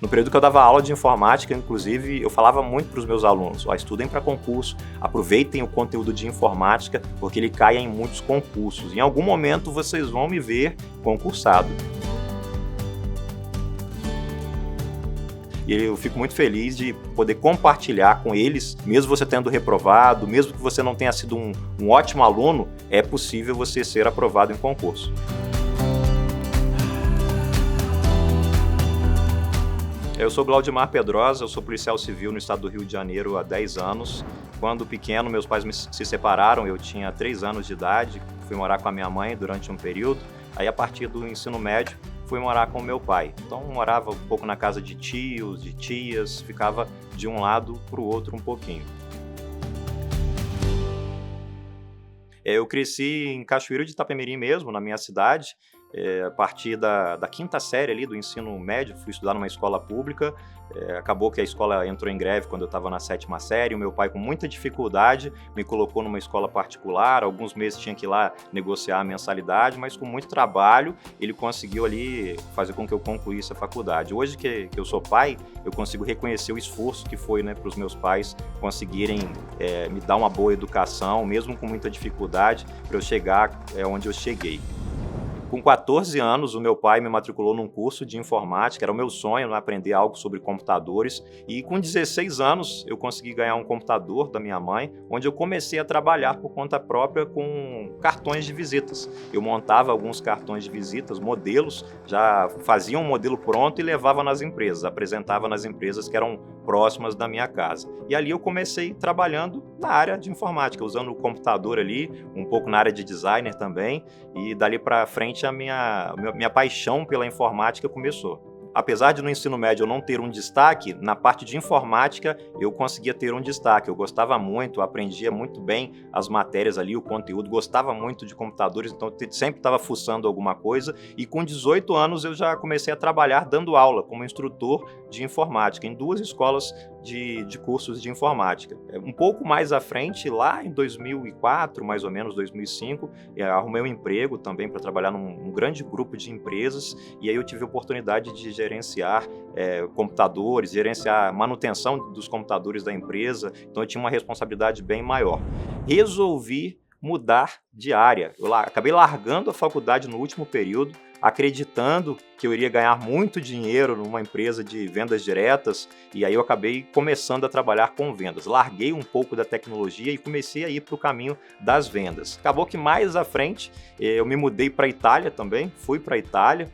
No período que eu dava aula de informática, inclusive, eu falava muito para os meus alunos, estudem para concurso, aproveitem o conteúdo de informática, porque ele cai em muitos concursos. Em algum momento vocês vão me ver concursado. E eu fico muito feliz de poder compartilhar com eles, mesmo você tendo reprovado, mesmo que você não tenha sido um ótimo aluno, é possível você ser aprovado em concurso. Eu sou Glaudimar Pedrosa, eu sou policial civil no estado do Rio de Janeiro há 10 anos. Quando pequeno, meus pais se separaram, eu tinha 3 anos de idade, fui morar com a minha mãe durante um período. Aí, a partir do ensino médio, fui morar com meu pai. Então, morava um pouco na casa de tios, de tias, ficava de um lado para o outro um pouquinho. Eu cresci em Cachoeiro de Itapemirim mesmo, na minha cidade. A partir da 5ª série ali do ensino médio, fui estudar numa escola pública. Acabou que a escola entrou em greve quando eu estava na 7ª série. O meu pai, com muita dificuldade, me colocou numa escola particular. Alguns meses tinha que ir lá negociar a mensalidade, mas com muito trabalho ele conseguiu ali fazer com que eu concluísse a faculdade. Hoje que eu sou pai, eu consigo reconhecer o esforço que foi, para os meus pais conseguirem me dar uma boa educação, mesmo com muita dificuldade, para eu chegar onde eu cheguei. Com 14 anos, o meu pai me matriculou num curso de informática, era o meu sonho, aprender algo sobre computadores, e com 16 anos eu consegui ganhar um computador da minha mãe, onde eu comecei a trabalhar por conta própria com cartões de visitas. Eu montava alguns cartões de visitas, modelos, já fazia um modelo pronto e levava nas empresas, apresentava nas empresas que eram próximas da minha casa. E ali eu comecei trabalhando na área de informática, usando o computador ali, um pouco na área de designer também, e dali para frente a minha paixão pela informática começou. Apesar de no ensino médio eu não ter um destaque, na parte de informática eu conseguia ter um destaque. Eu gostava muito, aprendia muito bem as matérias ali, o conteúdo, gostava muito de computadores, então eu sempre estava fuçando alguma coisa. E com 18 anos eu já comecei a trabalhar dando aula como instrutor de informática em 2 escolas de cursos de informática. Um pouco mais à frente, lá em 2004, mais ou menos 2005, arrumei um emprego também para trabalhar num grande grupo de empresas, e aí eu tive a oportunidade de gerenciar computadores, gerenciar a manutenção dos computadores da empresa, então eu tinha uma responsabilidade bem maior. Resolvi mudar de área. Eu acabei largando a faculdade no último período, acreditando que eu iria ganhar muito dinheiro numa empresa de vendas diretas, e aí eu acabei começando a trabalhar com vendas. Larguei um pouco da tecnologia e comecei a ir para o caminho das vendas. Acabou que mais à frente eu me mudei para a Itália também, fui para a Itália,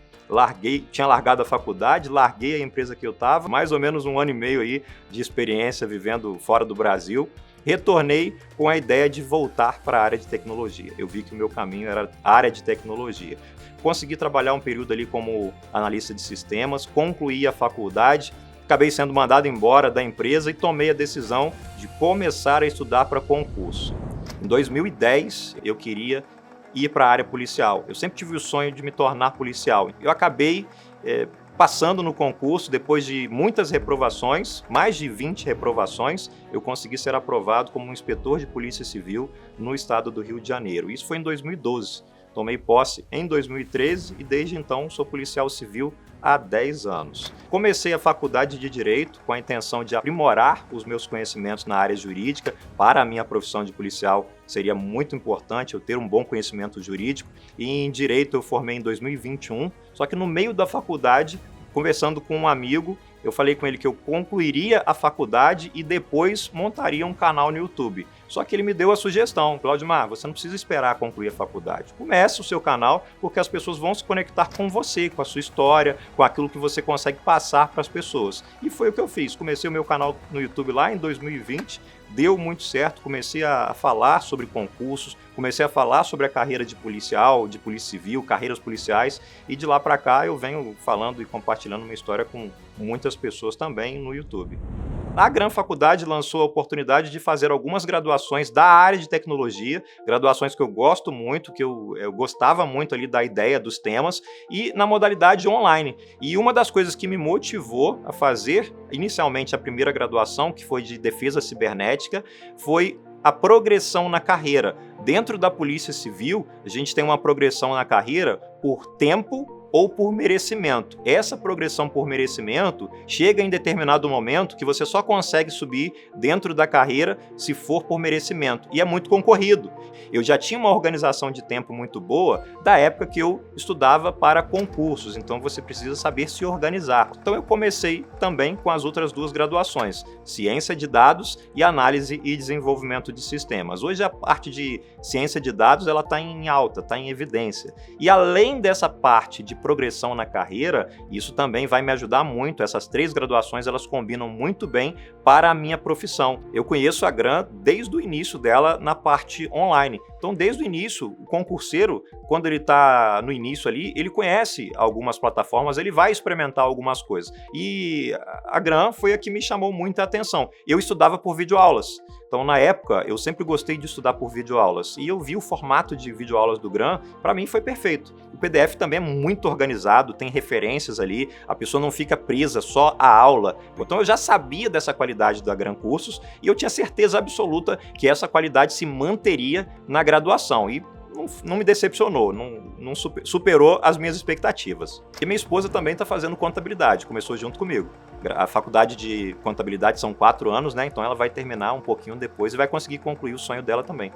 tinha largado a faculdade, larguei a empresa que eu estava, mais ou menos 1 ano e meio aí de experiência vivendo fora do Brasil. Retornei com a ideia de voltar para a área de tecnologia. Eu vi que o meu caminho era a área de tecnologia. Consegui trabalhar um período ali como analista de sistemas, concluí a faculdade, acabei sendo mandado embora da empresa e tomei a decisão de começar a estudar para concurso. Em 2010, eu queria ir para a área policial. Eu sempre tive o sonho de me tornar policial. Eu acabei passando no concurso, depois de muitas reprovações, mais de 20 reprovações, eu consegui ser aprovado como um inspetor de polícia civil no estado do Rio de Janeiro. Isso foi em 2012. Tomei posse em 2013 e desde então sou policial civil há 10 anos. Comecei a faculdade de Direito com a intenção de aprimorar os meus conhecimentos na área jurídica. Para a minha profissão de policial seria muito importante eu ter um bom conhecimento jurídico, e em Direito eu formei em 2021, só que no meio da faculdade, conversando com um amigo, eu falei com ele que eu concluiria a faculdade e depois montaria um canal no YouTube. Só que ele me deu a sugestão: Glaudimar, você não precisa esperar concluir a faculdade. Comece o seu canal, porque as pessoas vão se conectar com você, com a sua história, com aquilo que você consegue passar para as pessoas. E foi o que eu fiz. Comecei o meu canal no YouTube lá em 2020, deu muito certo, comecei a falar sobre concursos, comecei a falar sobre a carreira de policial, de polícia civil, carreiras policiais, e de lá para cá eu venho falando e compartilhando minha história com muitas pessoas também no YouTube. A Gran Faculdade lançou a oportunidade de fazer algumas graduações da área de tecnologia, graduações que eu gosto muito, que eu gostava muito ali da ideia dos temas, e na modalidade online. E uma das coisas que me motivou a fazer inicialmente a primeira graduação, que foi de defesa cibernética, foi a progressão na carreira. Dentro da Polícia Civil, a gente tem uma progressão na carreira por tempo ou por merecimento. Essa progressão por merecimento chega em determinado momento que você só consegue subir dentro da carreira se for por merecimento, e é muito concorrido. Eu já tinha uma organização de tempo muito boa da época que eu estudava para concursos, então você precisa saber se organizar. Então eu comecei também com as outras duas graduações, Ciência de Dados e Análise e Desenvolvimento de Sistemas. Hoje a parte de Ciência de Dados ela está em alta, está em evidência. E além dessa parte de progressão na carreira, isso também vai me ajudar muito. Essas três graduações elas combinam muito bem para a minha profissão. Eu conheço a Gran desde o início dela na parte online. Então, desde o início, o concurseiro, quando ele está no início ali, ele conhece algumas plataformas, ele vai experimentar algumas coisas. E a Gran foi a que me chamou muita atenção. Eu estudava por videoaulas. Então, na época, eu sempre gostei de estudar por videoaulas. E eu vi o formato de videoaulas do Gran, para mim foi perfeito. O PDF também é muito organizado, tem referências ali, a pessoa não fica presa só à aula. Então, eu já sabia dessa qualidade da Gran Cursos e eu tinha certeza absoluta que essa qualidade se manteria na graduação. E não me decepcionou, não superou as minhas expectativas. E minha esposa também está fazendo contabilidade, começou junto comigo. A faculdade de contabilidade são 4 anos, né? Então ela vai terminar um pouquinho depois e vai conseguir concluir o sonho dela também.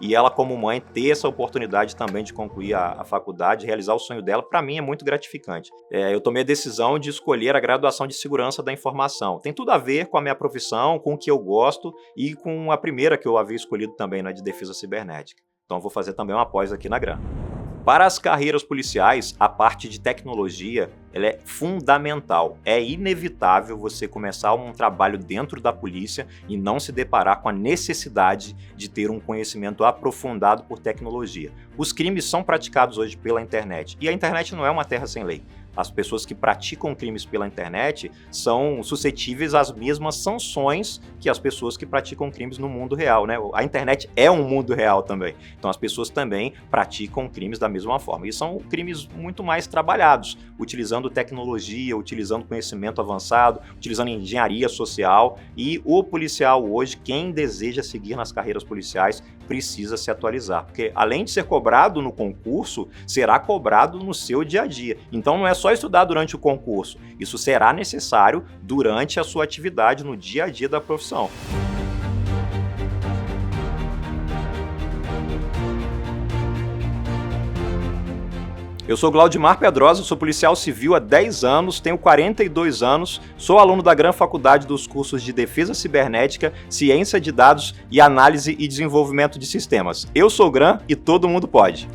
E ela, como mãe, ter essa oportunidade também de concluir a faculdade, realizar o sonho dela, para mim é muito gratificante. Eu tomei a decisão de escolher a graduação de Segurança da Informação. Tem tudo a ver com a minha profissão, com o que eu gosto e com a primeira que eu havia escolhido também, né, de Defesa Cibernética. Então, vou fazer também uma pós aqui na Gran. Para as carreiras policiais, a parte de tecnologia ela é fundamental. É inevitável você começar um trabalho dentro da polícia e não se deparar com a necessidade de ter um conhecimento aprofundado por tecnologia. Os crimes são praticados hoje pela internet e a internet não é uma terra sem lei. As pessoas que praticam crimes pela internet são suscetíveis às mesmas sanções que as pessoas que praticam crimes no mundo real, né? A internet é um mundo real também. Então as pessoas também praticam crimes da mesma forma. E são crimes muito mais trabalhados, utilizando tecnologia, utilizando conhecimento avançado, utilizando engenharia social. E o policial hoje, quem deseja seguir nas carreiras policiais, precisa se atualizar. Porque além de ser cobrado no concurso, será cobrado no seu dia a dia. Então não é só estudar durante o concurso, isso será necessário durante a sua atividade no dia a dia da profissão. Eu sou Glaudimar Pedrosa, sou policial civil há 10 anos, tenho 42 anos, sou aluno da Gran Faculdade dos cursos de Defesa Cibernética, Ciência de Dados e Análise e Desenvolvimento de Sistemas. Eu sou Gran e todo mundo pode.